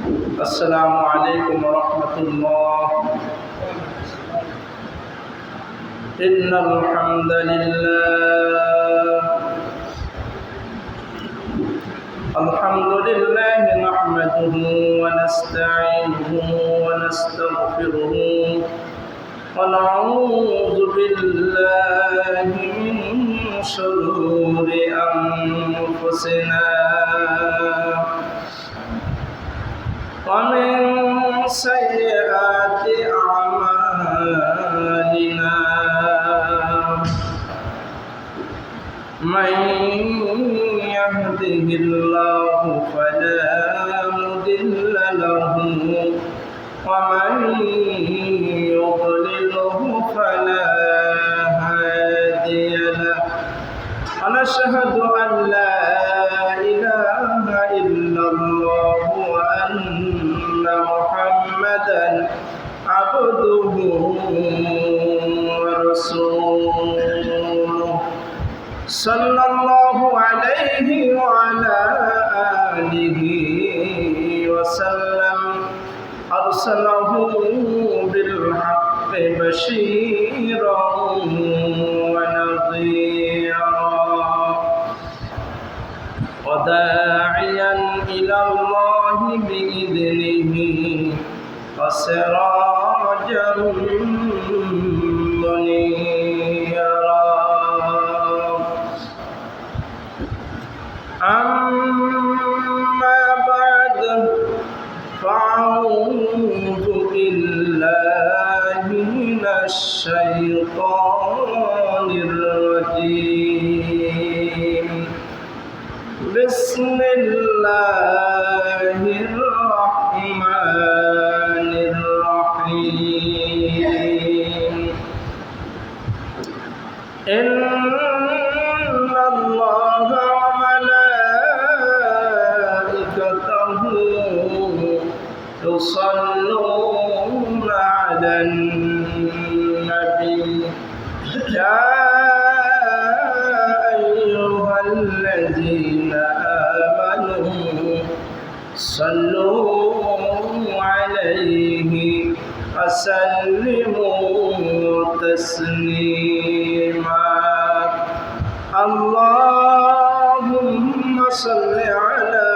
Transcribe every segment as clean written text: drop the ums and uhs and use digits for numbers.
السلام عليكم ورحمة الله. إن الحمد لله نحمده ونستعينه ونستغفره ونعوذ بالله من شرور أنفسنا ومن سيئات أعمالنا من يهده الله فلا مضل له ومن يضلله فلا هادي له ونشهد أن لا إله إلا الله وأن محمدا عبده ورسوله صلى الله عليه وعلى آله وسلم أرسله بالحق بشيرا ونذيرا وداعيا إلى الله بإذنه وسراجا منيرا. أما بعد فأعوذ بالله من الشيطان الرجيم. بسم الله الرحمن الرحيم. إن الله وملائكته يصلون على النبي يا أيها الذين آمنوا صلوا عليه وسلموا تسليما. اللهم صل على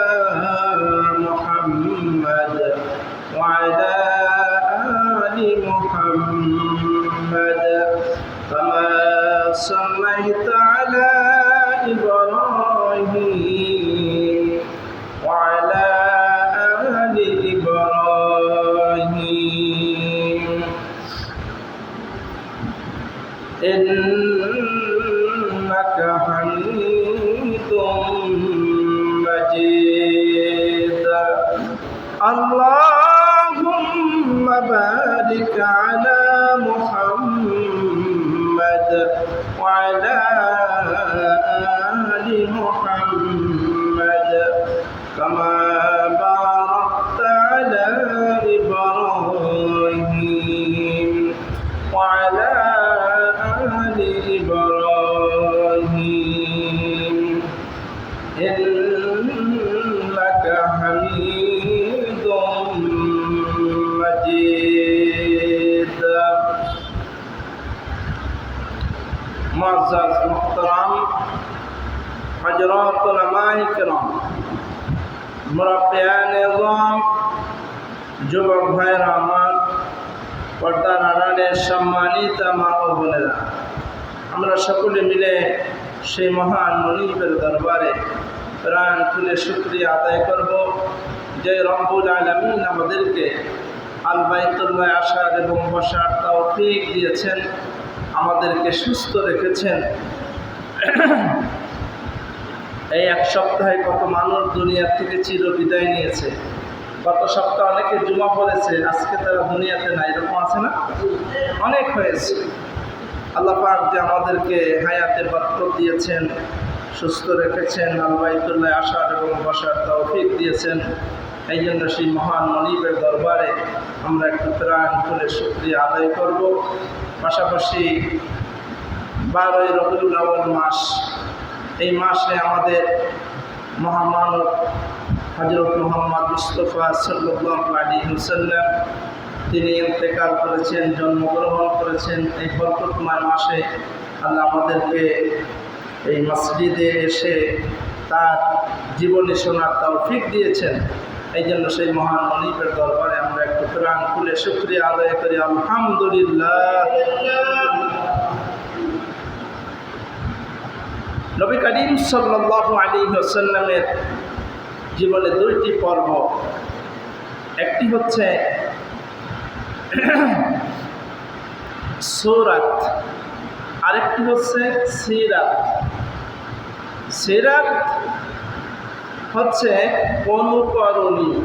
محمد وعلى آل محمد كما صليت على إبراهيم وعلى آل إبراهيم إنك حميد مجيد. اللهم بارك على محمد وعلى آل محمد كما باركت على إبراهيم وعلى آل إبراهيم إنك حميد مجيد. معزز محترم حضرات علماء کرام মুরব্বিয়ান নিজাম যুবক ভাইরা আমার পর্দার আড়ালের সম্মানিত মা ও বোনেরা, আমরা সকলে মিলে সেই মহান মনিবের দরবারে প্রাণ খুলে শুকরিয়া আদায় করব যে রব্বুল আলামিন আমাদেরকে আল বাইতুল্লাহ আসার এবং বসার তৌফিক দিয়েছেন, আমাদেরকে সুস্থ রেখেছেন। এই এক সপ্তাহে কত মানুষ দুনিয়া থেকে চির বিদায় নিয়েছে। গত সপ্তাহে অনেকে জুমা পড়েছে, আজকে তারা দুনিয়াতে নাই, এরকম আছে না? অনেক হয়েছে। আল্লাহ পাক যে আমাদেরকে হায়াতে বরকত দিয়েছেন, সুস্থ রেখেছেন, আল বাইতুল্লাহ আসার এবং বসার তৌফিক দিয়েছেন, এই জন্য সেই মহান মনিবের দরবারে আমরা একটু প্রাণ খুলে শুকরিয়া আদায় করব। পাশাপাশি 12ই রবিউল আউয়াল মাস, এই মাসে আমাদের মহামানব হযরত মুহাম্মদ মুস্তাফা সাল্লাল্লাহু আলাইহি ওয়াসাল্লাম তিনি ইন্তেকাল করেছেন, জন্মগ্রহণ করেছেন। এই বরকতময় মাসে আল্লাহ আমাদেরকে এই মসজিদে এসে তার জীবনী শোনার তৌফিক দিয়েছেন। এই জন্য সেই মহান মনিবের দরবারে আমরা একটু কোরআন খুলে শুকরিয়া আদায় করি, আলহামদুলিল্লাহ। নবী করিম সাল্লাল্লাহু আলাইহি ওয়াসাল্লামের জীবনে দুইটি পর্ব, একটি হচ্ছে সূরাত, আরেকটি হচ্ছে সিরাত। সিরাত হচ্ছে অনুকরণীয়,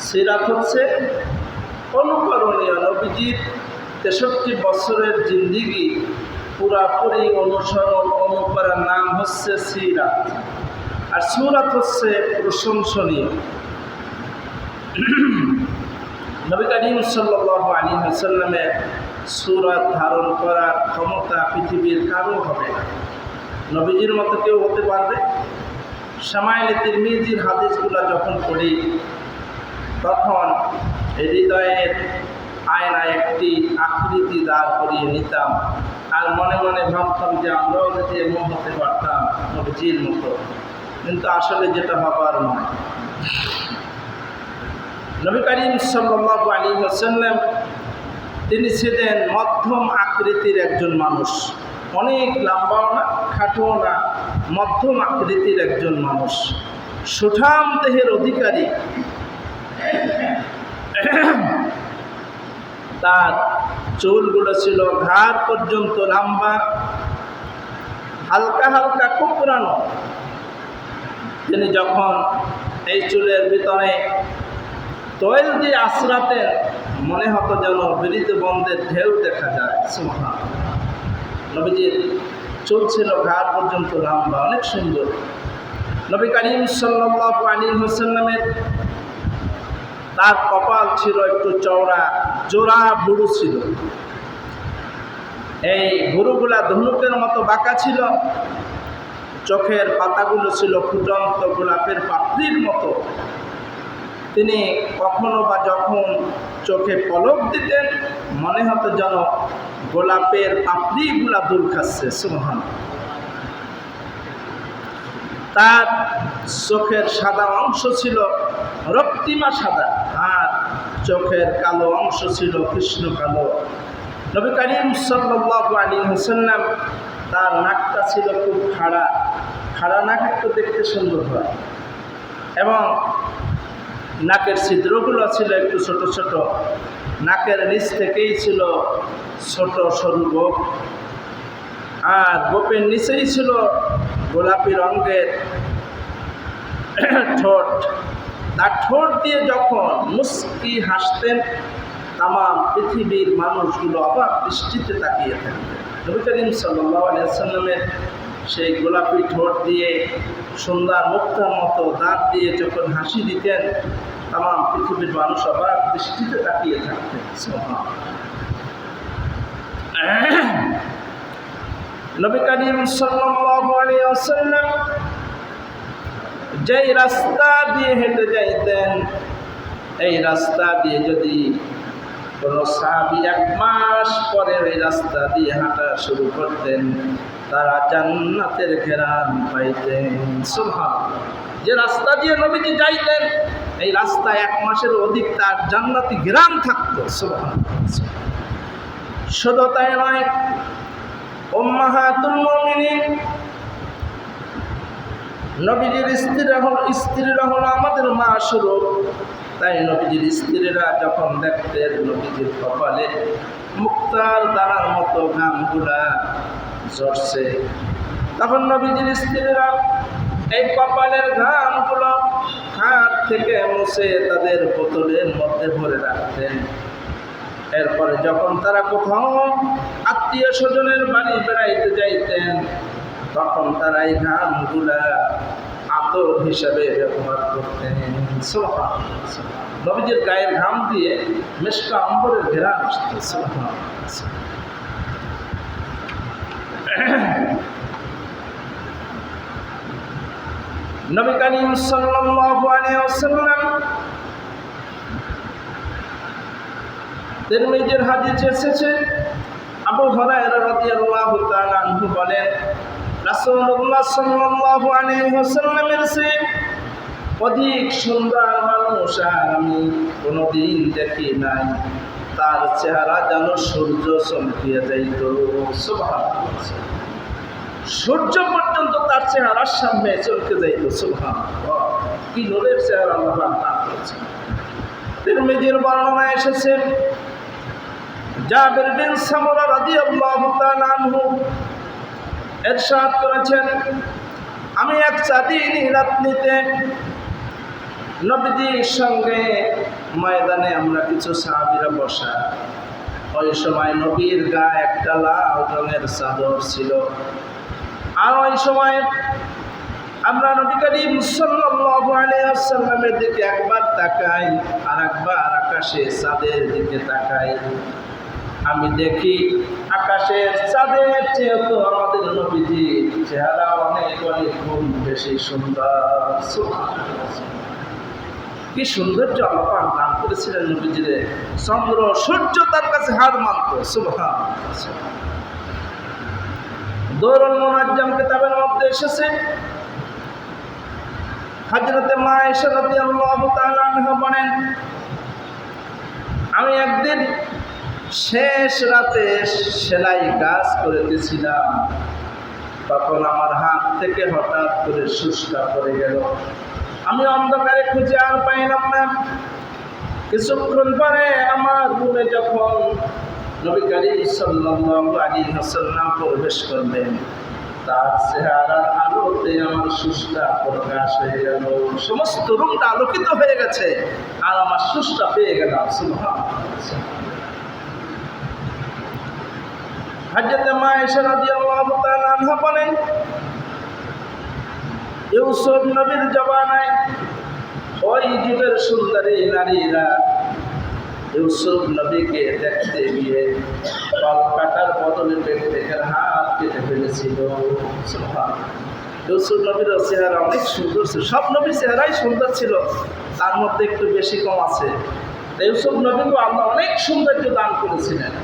সিরাত হচ্ছে অনুকরণীয়। নবীজির 63 বছরের জিন্দিগি পুরাপুরি অনুসরণ অনুকরণ নাম হচ্ছে সিরাত। আর সূরাত হচ্ছে প্রশংসনীয়। নবী করিম সাল্লাল্লাহু আলাইহি ওয়াসাল্লামের সূরাত ধারণ করার ক্ষমতা পৃথিবীর কারো হবে না। নবীজির মতো কেউ হতে পারবে? শামাইলে তিরমিজির হাদিসগুলো যখন পড়ি তখন হৃদয়ের আয়নায় একটি আকৃতি দাঁড় করিয়ে নিতাম আর মনে মনে ভাবতাম যে আমরাও যদি এমন হতে পারতাম নবীজির মতো, কিন্তু আসলে যেটা হবার নয়। নবী করিম সাল্লাল্লাহু আলাইহি ওয়াসাল্লাম তিনি ছিলেন মধ্যম আকৃতির একজন মানুষ, অনেক লম্বাও না খাটোও না, মধ্যম আকৃতির একজন মানুষ, সুঠাম দেহের অধিকারী। তার চুলগুলো ছিল ঘাড় পর্যন্ত লম্বা, হালকা হালকা কুকরানো। তিনি যখন এই চুলের ভিতরে তৈল দিয়ে আশ্রাতেন মনে হতো যেন বিরিত বন্ধের ঢেউ দেখা যায়। সুবহানাল্লাহ। নবীজির চুল ছিল ঘাড় পর্যন্ত লম্বা, অনেক সুন্দর। নবী করিম সাল্লাল্লাহু আলাইহি ওয়াসাল্লামের তার কপাল ছিল একটু চওড়া, জোড়া ভুরু ছিল। এই ভুরুগুলা ধনুকের মতো বাঁকা ছিল। চোখের পাতাগুলো ছিল ফুটন্ত গোলাপের পাপড়ির মতো। তিনি কখনো বা যখন চোখে পলক দিতেন মনে হতো যেন গোলাপের পাপড়িগুলা দূর খাচ্ছে। সুবহানাল্লাহ। তার চোখের সাদা অংশ ছিল রক্তিমা সাদা আর চোখের কালো অংশ ছিল কৃষ্ণ কালো। নবী করিম সাল্লাল্লাহু আলাইহি ওয়াসাল্লাম তার নাকটা ছিল খুব খাড়া, খাড়া নাক একটু দেখতে সুন্দর হয়, এবং নাকের ছিদ্রগুলো ছিল একটু ছোট ছোট। নাকের নিচ থেকেই ছিল ছোট সরু গোপ, আর গোপের নিচেই ছিল গোলাপি রঙের ঠোঁট। তার ঠোঁট দিয়ে যখন মুস্কি হাসতেন তাম পৃথিবীর মানুষগুলো অবাক দৃষ্টিতে তাকিয়ে থাকতেন। নবী করিম সাল্লাল্লাহু আলাইহি ওয়াসাল্লামের সেই গোলাপি ঠোঁট দিয়ে সুন্দর মুক্তার মতো দাঁত দিয়ে যখন হাসি দিতেন তাম পৃথিবীর মানুষ অবাক দৃষ্টিতে তাকিয়ে থাকতেন। নবী করিম সাল্লাল্লাহু আলাইহি ওয়াসাল্লাম যেই রাস্তা দিয়ে হেঁটে যাইতেন, এই রাস্তা দিয়ে যদি কোনো সাহাবী 1 মাস পরে ওই রাস্তা দিয়ে হাঁটা শুরু করতেন তারা জান্নাতের ঘেরান পাইতেন। সুবহানাল্লাহ। যে রাস্তা দিয়ে নবীজি যাইতেন এই রাস্তা 1 মাসের অধিক তার জান্নাতি ঘেরান থাকতো। সুবহানাল্লাহ। শুধু তাই নয়, উম্মাহাতুল মুমিনিন নবীজির স্ত্রীরা হলো আমাদের মা স্বরূপ। তাই নবীজির স্ত্রীরা যখন দেখতেন নবীজির কপালে মুক্তার দানার মতো ঘামগুলা ঝরছে, তখন নবীজির স্ত্রীরা এই কপালের ঘামগুলো হাত থেকে মুছে তাদের বোতলের মধ্যে ভরে রাখতেন। এরপরে যখন তারা কোথাও আত্মীয় স্বজনের বাড়ি বেড়াইতে যাইতেন তখন তারা এই ঘামগুলা আতর হিসাবে ব্যবহার করতেন। নবীজির গায়ের ঘাম দিয়ে মেশকা আম্বরের ঘেরান আসতো। নবী করিম সাল্লাল্লাহু আলাইহি ওয়াসাল্লাম তিরমিজির হাদিসে এসেছে, আবু হুরায়রা রাদিয়াল্লাহু তাআলা আনহু বলেন, রাসূলুল্লাহ সাল্লাল্লাহু আলাইহি ওয়াসাল্লামের চেয়ে অধিক সুন্দর মানুষ আর আমি কোনোদিন দেখি নাই। তার চেহারা যেন সূর্য চমকিয়ে যাইত। সুবহানাল্লাহ, সূর্য পর্যন্ত তার চেহারার সামনে চমকে যাইত। সুবহানাল্লাহ, কি নূরের চেহারা আল্লাহ দান করেছেন। তিরমিজির বর্ণনা এসেছে, জাবির বিন সামুরা রাদিয়াল্লাহু তাআলা আনহু ইরশাদ করেছেন, আমি এক চাঁদিনী রাত্রিতে নবীজির সঙ্গে ময়দানে আমরা কিছু সাহাবীরা বসা। ওই সময় নবীর গায়ে একটা লাল রঙের চাদর ছিল। আর ওই সময় আমরা নবী করিম সাল্লাল্লাহু আলাইহি ওয়াসাল্লামের দিকে একবার তাকাই আর একবার আকাশে চাঁদের দিকে তাকাই। আমি দেখি আকাশের চাঁদের চেয়ে তো আমাদের নবীজির চেহারা অনেক অনেক গুণ বেশি সুন্দর। কি সৌন্দর্য আল্লাহ পাক দান করেছিলেন নবীজিরে। চন্দ্র সূর্য তার কাছে হার মানত। সুবহানাল্লাহ। দৌরুল মুনাজ্জাম কিতাবের মধ্যে এসেছে, হযরতে মা আয়েশা রাদিয়াল্লাহু তাআলা আনহা বলেন, আমি একদিন শেষ রাতে সেলাই কাজ করতেছিলাম, তখন আমার হাত থেকে হঠাৎ করে সুচটা পড়ে গেল। আমি অন্ধকারে খুঁজে আর পাইলাম না। কিছুক্ষণ পরে আমার রুমে যখন নবী করিম সাল্লাল্লাহু আলাইহি ওয়াসাল্লাম প্রবেশ করলেন, তার চেহারার আলোতে আমার সুচটা প্রকাশ হয়ে গেল। সমস্ত রুমটা আলোকিত হয়ে গেছে আর আমার সুচটা পেয়ে গেলাম। সুবহানাল্লাহ। হযরত মা আয়েশা রাদিয়াল্লাহু তাআলা আনহা বলেন, ইউসুফ নবীর জমানায় ওই যুগের সুন্দরী নারীরা ইউসুফ নবীকে দেখতে গিয়ে ফল কাটার বদলে পেটের হাত কেটে ফেলেছিল। ইউসুফ নবীর চেহারা অনেক সুন্দর ছিল। সব নবীর চেহারাই সুন্দর ছিল, তার মধ্যে একটু বেশি কম আছে। ইউসুফ নবীকে আল্লাহ অনেক সৌন্দর্য দান করেছিলেন।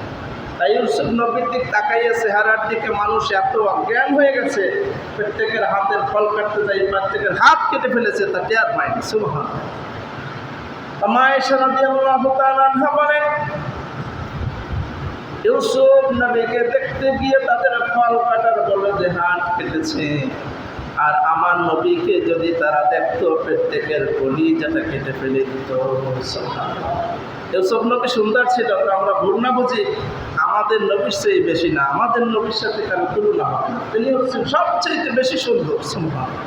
তাই ইউসুফ নবীর দিক তাকাইয়া চেহারার দিকে মানুষ এত অজ্ঞান হয়ে গেছে, প্রত্যেকের হাতের ফল কাটতে যাই প্রত্যেকের হাত কেটে ফেলেছে, তা টের পায়নি। সুবহানাল্লাহ। মা আয়েশা রাদিয়াল্লাহু তাআলা আনহা বলেন, ইউসুফ নবীকে দেখতে গিয়ে তাদের ফল কাটার বদলে হাত কেটেছে, আর আমার নবীকে যদি তারা দেখতো প্রত্যেকের কলিজাটা কেটে ফেলে দিত। সুবহানাল্লাহ। ইউসুফ নবী সুন্দর ছিল, আমরা ভুল না বুঝি আমাদের নবীর চেয়ে বেশি না, আমাদের নবীর সাথে কারো তুলনা হবে না। তিনি হচ্ছেন সবচেয়ে বেশি সুন্দর। সুবহানাল্লাহ।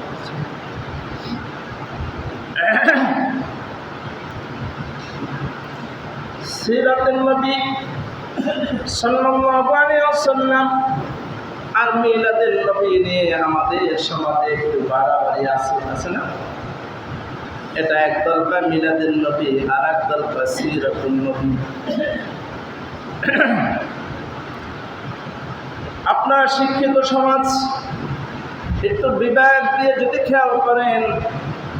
সিরাতুন নবী সাল্লাল্লাহু আলাইহি ওয়াসাল্লাম আর মিলাদুন নবী নিয়ে আমাদের সমাজে একটু বাড়াবাড়ি আছে না? এটা একদল কয় মিলাদুন নবী আর একদল কয় সিরাতুন নবী। আপনার শিক্ষিত সমাজ একটু বিবেক দিয়ে যদি খেয়াল করেন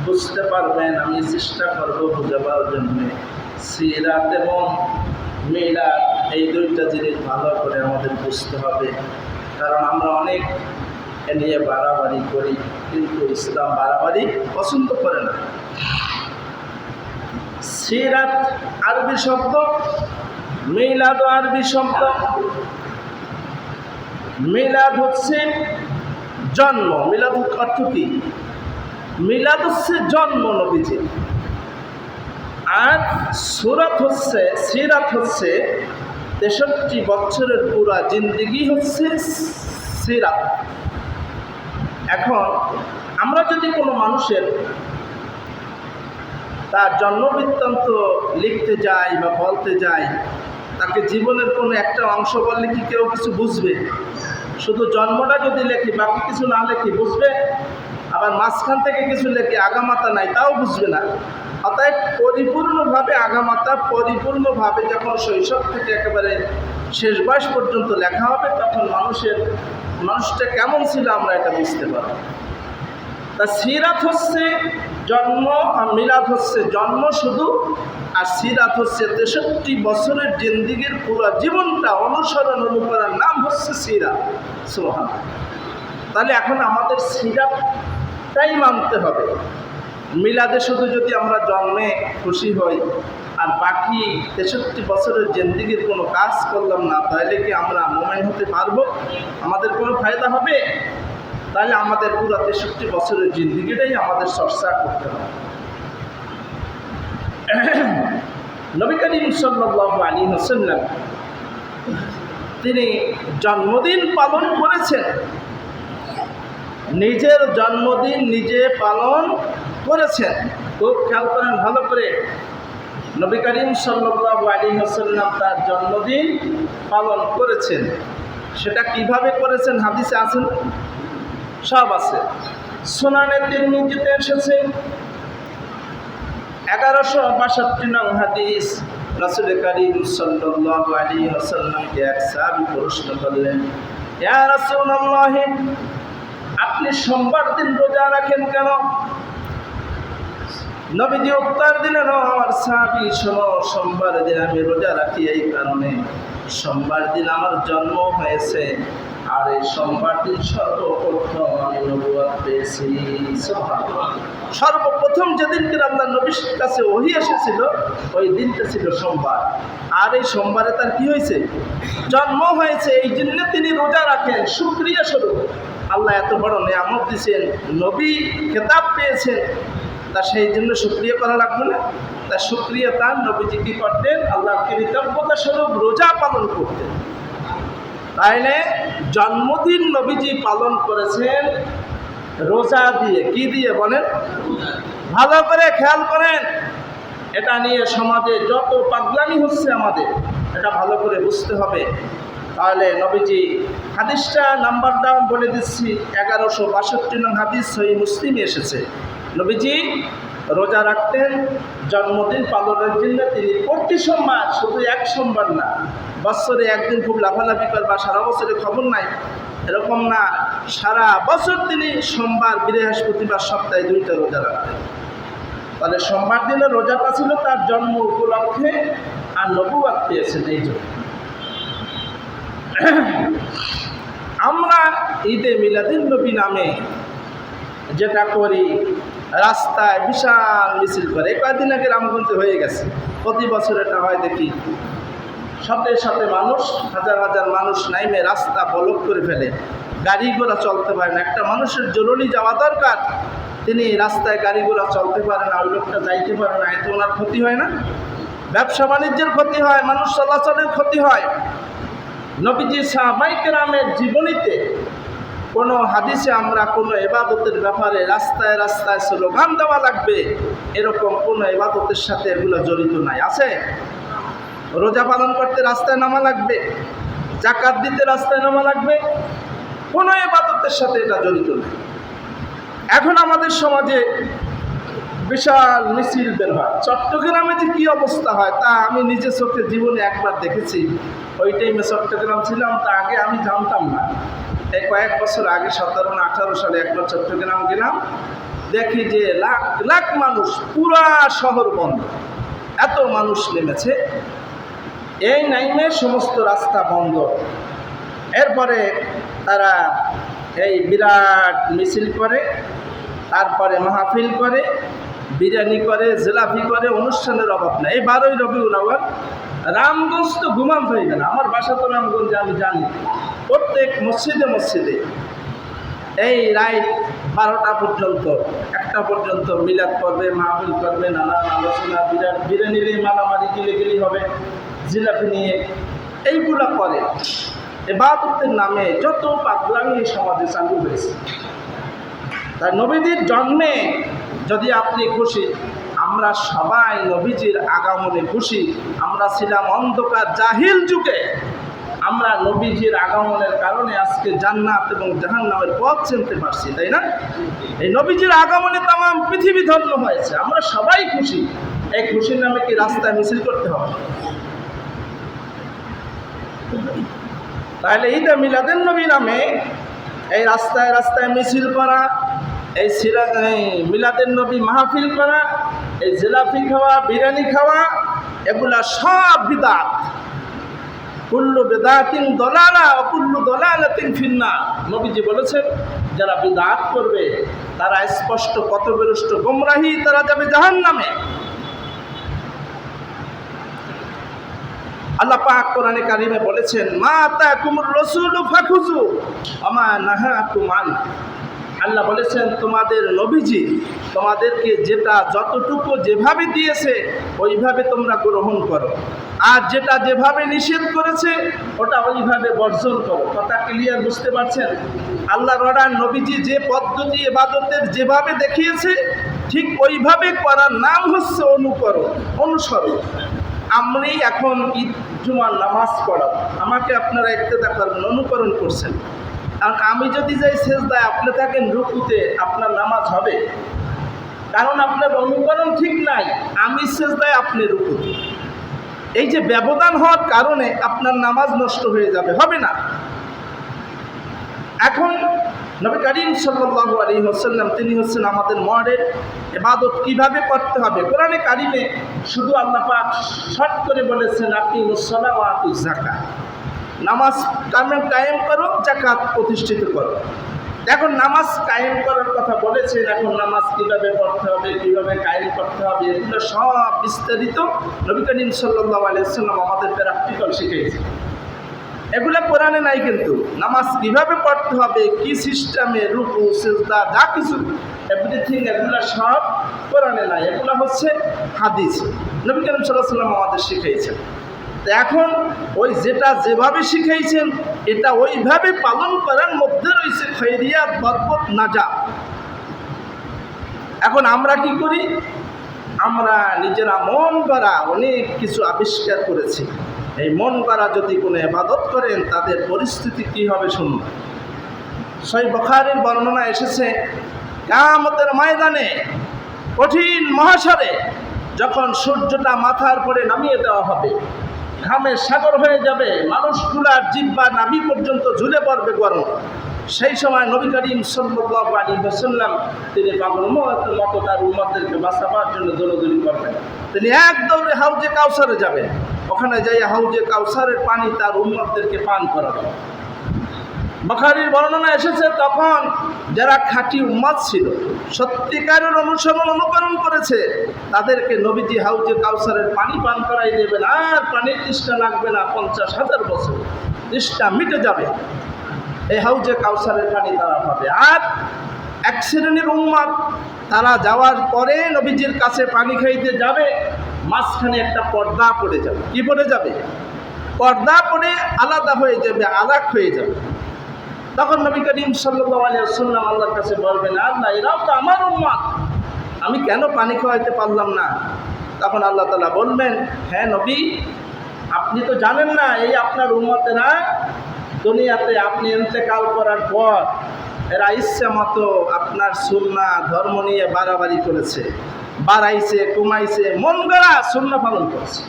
বুঝতে পারবেন। আমি চেষ্টা করব বোঝাবার জন্য। সিরাত এবং মিলাদ এই দুইটা জিনিস ভালো করে আমাদের বুঝতে হবে, কারণ আমরা অনেক এ নিয়ে বাড়াবাড়ি করি, কিন্তু ইসলাম বাড়াবাড়ি পছন্দ করে না। সিরাত আরবি শব্দ, মিলাদ আরবি শব্দ। মিলাদ হচ্ছে জন্ম। মিলাদ অর্থ কি? মিলাদ হচ্ছে জন্ম নবীজি। আর সিরাত হচ্ছে 63 বছরের পুরা জিন্দেগি হচ্ছে সিরাত। এখন আমরা যদি কোনো মানুষের তার জন্মবৃত্তান্ত লিখতে যাই বা বলতে যাই, তাকে জীবনের কোনো একটা অংশ বললে কি কেউ কিছু বুঝবে? শুধু জন্মটা যদি লেখি, বাকি কিছু না লেখি বুঝবে? আবার মাঝখান থেকে কিছু লেখি, আগামাতা নাই, তাও বুঝবে না। অতএব পরিপূর্ণভাবে আগামাতা পরিপূর্ণভাবে যখন শৈশব থেকে একেবারে শেষ বয়স পর্যন্ত লেখা হবে, তখন মানুষটা কেমন ছিল আমরা এটা বুঝতে পারব। তা সিরাত হচ্ছে জন্ম, আর মিলাদ হচ্ছে জন্ম শুধু, আর সিরাত হচ্ছে 63 বছরের জিন্দিগির পুরো জীবনটা অনুসরণ অনুকরণ নাম হচ্ছে সিরাত। সুবহানাল্লাহ। তাহলে এখন আমাদের সিরাতটাই মানতে হবে। মিলাদে শুধু যদি আমরা জন্মে খুশি হই আর বাকি 63 বছরের জিন্দিগির কোনো কাজ করলাম না, তাহলে কি আমরা মুমিন হতে পারবো? আমাদের কোনো ফায়দা হবে? তাহলে আমাদের পুরো 63 বছরের জিন্দিগিটাই আমাদের চর্চা করতে হবে। নবী করিম সাল্লাল্লাহু আলাইহি ওয়াসাল্লাম তিনি জন্মদিন পালন করেছেন, নিজের জন্মদিন নিজে পালন করেছেন। খুব খেয়াল করেন ভালো করে, নবী করিম সাল্লাল্লাহু আলাইহি ওয়াসাল্লাম তার জন্মদিন পালন করেছেন। সেটা কিভাবে করেছেন হাদিসে আছেন, সব আছে। সুনানে তিরমিজিতে এসেছে 1162 নং হাদিস। রাসূল করিম সাল্লাল্লাহু আলাইহি ওয়াসাল্লামকে এক সাহাবী প্রশ্ন করলেন, ইয়া রাসূলুল্লাহ, আপনি সোমবার দিন রোজা রাখেন কেন? নবীজি উত্তর দিলেন, আমার সাহাবী শোনো, সোমবার দিন আমি রোজা রাখি এই কারণে, সোমবার দিন আমার জন্ম হয়েছে, আর এই সোমবার দিন সর্বপ্রথম আমি নবুয়ত পেয়েছি। সুবহানাল্লাহ। সর্বপ্রথম যেদিনকে আল্লাহ নবীর কাছে ওহী এসেছিল ওই দিনটা ছিল সোমবার, আর এই সোমবারে তার কি হয়েছে? জন্ম হয়েছে। এই জন্য তিনি রোজা রাখেন শুকরিয়া স্বরূপ। আল্লাহ এত বড় নিয়ামত দিয়েছেন, নবী খেতাব পেয়েছেন, তা সেই জন্য শুকরিয়া করা লাগবে না? তা শুকরিয়া তার নবীজি কি করতেন? আল্লাহর কৃতজ্ঞতা স্বরূপ রোজা পালন করতেন। তাইলে জন্মদিন নবীজি পালন করেছেন রোজা দিয়ে। কি দিয়ে বলেন? ভালো করে খেয়াল করেন, এটা নিয়ে সমাজে যত পাগলামি হচ্ছে আমাদের, এটা ভালো করে বুঝতে হবে। তাহলে নবীজি হাদিসটা নাম্বারটা বলে দিচ্ছি, 1162 নং হাদিস, সহিহ মুসলিমে এসেছে। নবীজি রোজা রাখতেন জন্মদিন পালনের জন্য। তিনি প্রতি সোমবার, শুধু এক সোমবার না, বছরে একদিন খুব লাফালাফি করবা সারা বছরে খবর নাই, এরকম না, সারা বছর তিনি সোমবার, বৃহস্পতিবার, সপ্তাহে 2টা রোজা রাখতেন। তাহলে সোমবার দিনে রোজাটা ছিল তার জন্ম উপলক্ষে, আর নবুয়ত পেয়েছেন এই জন্য। আমরা ঈদে মিলাদুন নবী নামে যেটা করি, রাস্তায় বিশাল মিছিল করে। কয়েকদিন আগে রামগঞ্জে হয়ে গেছে, প্রতি বছর এটা হয় দেখি। সাথে সাথে মানুষ, হাজার হাজার মানুষ নাইমে রাস্তা ব্লক করে ফেলে, গাড়ি ঘোড়া চলতে পারে না। একটা মানুষের জরুরি যাওয়া দরকার, তিনি রাস্তায় গাড়ি ঘোড়া চলতে পারে না, ওই লোকটা যাইতে পারে না, এতে ওনার ক্ষতি হয় না? ব্যবসা বাণিজ্যের ক্ষতি হয়, মানুষ চলাচলের ক্ষতি হয়। নবীজি সাহাবায়ে কেরামের জীবনীতে কোনো হাদিসে আমরা কোনো ইবাদতের ব্যাপারে রাস্তায় রাস্তায় স্লোগান দেওয়া লাগবে এরকম কোনো ইবাদতের সাথে এগুলো জড়িত নাই। আছে? রোজা পালন করতে রাস্তায় নামা লাগবে, যাকাত দিতে রাস্তায় নামা লাগবে, কোনো ইবাদতের সাথে এটা জড়িত নেই। এখন আমাদের সমাজে বিশাল মিছিল বের হয়। চট্টগ্রামে যে কী অবস্থা হয় তা আমি নিজে চোখে জীবনে একবার দেখেছি। ওই টাইমে চট্টগ্রাম ছিলাম, তা আগে আমি জানতাম না। এই কয়েক বছর আগে 17 না 18 সালে একবার চট্টগ্রাম গেলাম, দেখি যে লাখ লাখ মানুষ, পুরা শহর বন্ধ, এত মানুষ নেমেছে। এই নাইমে সমস্ত রাস্তা বন্ধ। এরপরে তারা এই বিরাট মিছিল করে, তারপরে মাহফিল করে, বিরিয়ানি করে, জিলাপি করে, অনুষ্ঠানের অভাব নেই। এই 12ই রবিউল আউয়াল রামগঞ্জ তো ঘুমাম হয়ে না, আমার বাসা তো রামগঞ্জে, আমি জানি। প্রত্যেক মসজিদে মসজিদে এই রাত 12টা পর্যন্ত, 1টা পর্যন্ত মিলাদ করবে, মাহফিল করবে, নানান আলোচনা, বিরিয়ানি নিয়ে মারামারি গিলেগিলি হবে, জিলাপি নিয়ে, এইগুলা করে। ইবাদতের নামে যত পাগলামি সমাজে চালু হয়েছে। তাই নবীজির জন্মে যদি আপনি খুশি, আমরা সবাই নবীজির আগমনে খুশি। আমরা ছিলাম অন্ধকার জাহিল যুগে, আমরা নবীজির আগমনের কারণে আজকে জান্নাত এবং জাহান্নামের পথ চিনতে পারছি, তাই না? এই নবীজির আগমনে তাম পৃথিবী ধন্য হয়েছে, আমরা সবাই খুশি। এই খুশির নামে কি রাস্তায় মিছিল করতে হবে? তাহলে ঈদে মিলাদুন নবী নামে এই রাস্তায় রাস্তায় মিছিল করা, এই মিলাদের নবী মাহফিল করা, এই জিলাপি খাওয়া, বিরিয়ানি খাওয়া, এগুলা সব বিদআত। কুল্লু বিদআতিন দালালা ওয়া কুল্লু দালালাতিন ফিন্নার। নবীজি বলেছেন যারা বিদআত করবে তারা স্পষ্ট পথভ্রষ্ট গোমরাহী, তারা যাবে জাহান্নামে। আল্লাহ পাক কোরআনে কারিমে বলেছেন মা আতাকুমুর রাসূলু ফাখুযু ওয়া মা নাহাকুম আন। আল্লাহ বলেছেন তোমাদের নবীজি তোমাদেরকে যেটা যতটুকু যেভাবে দিয়েছে ওইভাবে তোমরা গ্রহণ করো, আর যেটা যেভাবে নিষেধ করেছে ওটা ওইভাবে বর্জন করো। কথা ক্লিয়ার, বুঝতে পারছেন? আল্লাহর অর্ডার, নবীজি যে পদ্ধতি ইবাদতের যেভাবে দেখিয়েছে ঠিক ওইভাবে করার নাম হচ্ছে অনুসরণ। আমি এখন ঈদ জুমার নামাজ পড়াব, আমাকে আপনারা ইক্তেদা করবেন, অনুকরণ করছেন। আর আমি যদি যাই সেজদায়, আপনি থাকেন রুকুতে, আপনার নামাজ হবে? কারণ আপনার অনুকরণ ঠিক নাই। আমি সেজদায়, আপনি রুকুতে। এই যে ব্যবধান হওয়ার কারণে আপনার নামাজ নষ্ট হয়ে যাবে, হবে না। এখন নবী করিম সাল্লাল্লাহু আলাইহি ওয়াসাল্লাম তিনি হচ্ছেন আমাদের মডেল। ইবাদত কিভাবে করতে হবে কোরআনে কারিমে শুধু আল্লাহ পাক শর্ট করে বলেছেন আকিমুস সালাত ওয়া আতুজ যাকাত। নামাজ কায়েম করো, যাকাত প্রতিষ্ঠিত করো। এখন নামাজ কায়েম করার কথা বলেছেন, এখন নামাজ কিভাবে পড়তে হবে, কিভাবে কায়েম করতে হবে, এগুলো সব বিস্তারিত নবী করিম সাল্লাল্লাহু আলাইহি ওয়াসাল্লাম আমাদের প্র্যাকটিক্যাল শিখিয়েছেন। এগুলো কোরআনে নাই, কিন্তু নামাজ কিভাবে পড়তে হবে, কি সিস্টেমে, রুকু সিজদা যা কিছু এভরিথিং, এগুলো সব কোরআনে নাই। এগুলো হচ্ছে হাদিস, নবী করিম সাল্লাল্লাহু আলাইহি ওয়াসাল্লাম আমাদের শিখিয়েছেন। এখন ওই যেটা যেভাবে শিখাইছেন এটা ওইভাবে পালন করার মধ্যে রয়েছে খৈরিয়াত, বরকত, নাজাত। এখন আমরা কি করি? আমরা নিজেরা মন গড়া অনেক কিছু আবিষ্কার করেছি। এই মন গড়া যদি কোনো ইবাদত করেন তাদের পরিস্থিতি কি হবে শুনুন। সহিহ বুখারীর বর্ণনা এসেছে কিয়ামতের ময়দানে কঠিন মহাশরে যখন সূর্যটা মাথার পরে নামিয়ে দেওয়া হবে, ঘামে সাগর হয়ে যাবে, মানুষগুলার জিহ্বা নাভি পর্যন্ত ঝুলে পড়বে গরম। সেই সময় নবী করিম সাল্লাল্লাহু আলাইহি ওয়াসাল্লাম তিনি পাগল মতো তার উম্মতদেরকে বাঁচাবার জন্য দৌড়াদৌড়ি করবেন। তিনি এক দৌড়ে হাউজে কাউসারে যাবেন, ওখানে যাই হাউজে কাউসারের পানি তার উম্মতদেরকে পান করাবেন। বুখারীর বর্ণনা এসেছে তখন যারা খাঁটি উম্মত ছিল, সত্যিকারের অনুকরণ করেছে, তাদেরকে নবীজি হাউজে কাউসারের পানি পান করাই দেবেন, আর পানির তৃষ্ণা লাগবে না 50,000 বছর, তৃষ্ণা মিটে যাবে। এই হাউজে কাউসারের পানি তারা পাবে। আর এক শ্রেণীর উম্মত তারা যাওয়ার পরে নবীজির কাছে পানি খাইতে যাবে, মাঝখানে একটা পর্দা পড়ে যাবে। কি পড়ে যাবে? পর্দা পড়ে আলাদা হয়ে যাবে, আলাগ হয়ে যাবে। তখন নবী করিম সাল্লাল্লাহু আলাইহি ওয়াসাল্লাম আল্লাহর কাছে বলবেন, আল্লাহ এরাও তো আমার উম্মত, আমি কেন পানি খাওয়াইতে পারলাম না? তখন আল্লাহ তাআলা বলবেন, হ্যাঁ নবী, আপনি তো জানেন না এই আপনার উম্মতেরা দুনিয়াতে আপনি ইন্তেকাল করার পর এরা ইচ্ছা মতো আপনার সুন্নাহ ধর্ম নিয়ে বাড়াবাড়ি করেছে, বাড়াইছে, কমাইছে, মন গড়া সুন্নাহ পালন করেছে,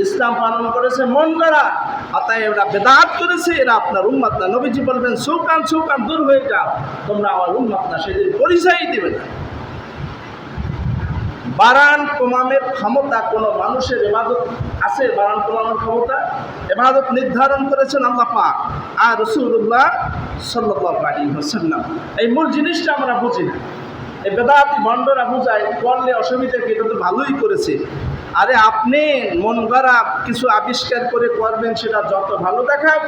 ইসলাম পালন করেছে মন গড়া, অতএব এরা বেদাত করেছে, এরা আপনার উম্মত না। নবীজি বলবেন, সুকান দূর হয়ে যাও, তোমরা আমার উম্মত না, সেদিন পরিচয়ই দেবে না। বাড়ান কমানোর ক্ষমতা কোনো মানুষের ইবাদত আছে? বাড়ান কমানোর ক্ষমতা? ইবাদত নির্ধারণ করেছেন আল্লাহ পাক আর রাসূলুল্লাহ সাল্লাল্লাহু আলাইহি ওয়াসাল্লাম। এই মূল জিনিসটা আমরা বুঝি না। এই বেদাতি ভণ্ডরা বুঝায় করলে অসুবিধা কি, এটা তো ভালোই করেছে। আরে আপনি মন গড়া কিছু আবিষ্কার করে করবেন, সেটা যত ভালো দেখাব,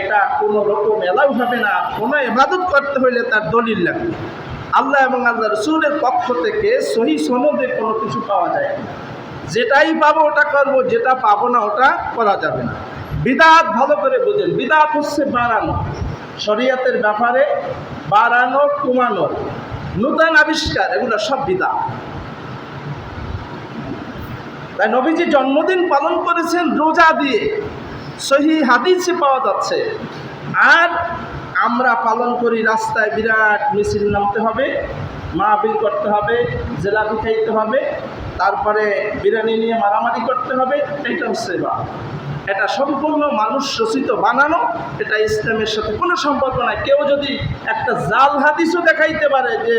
এটা কোনো রকম এলাও হবে না। কোনো ইবাদত করতে হইলে তার দলিল লাগবে, আল্লাহ এবং আল্লাহ রাসূলের পক্ষ থেকে সহিহ সনদে কোনো কিছু পাওয়া যায় না। যেটাই পাবো ওটা করবো, যেটা পাবো না ওটা করা যাবে না। বিদআত ভালো করে বুঝেন, বিদআত হচ্ছে বাড়ানো, শরীয়তের ব্যাপারে বাড়ানো, কমানো, নূতন আবিষ্কার, এগুলো সব বিদআত। তাই নবীজি জন্মদিন পালন করেছেন রোজা দিয়ে, সহিহ হাদিসে পাওয়া যাচ্ছে। আর আমরা পালন করি রাস্তায় বিরাট মিছিল নামতে হবে, মাহফিল করতে হবে, জিলাপি খাইতে হবে, তারপরে বিরিয়ানি নিয়ে মারামারি করতে হবে, এইটা হচ্ছে ইবাদত। এটা সম্পূর্ণ মানুষ রচিত বানানো, এটা ইসলামের সাথে কোনো সম্পর্ক নাই। কেউ যদি একটা জাল হাদিসও দেখাইতে পারে যে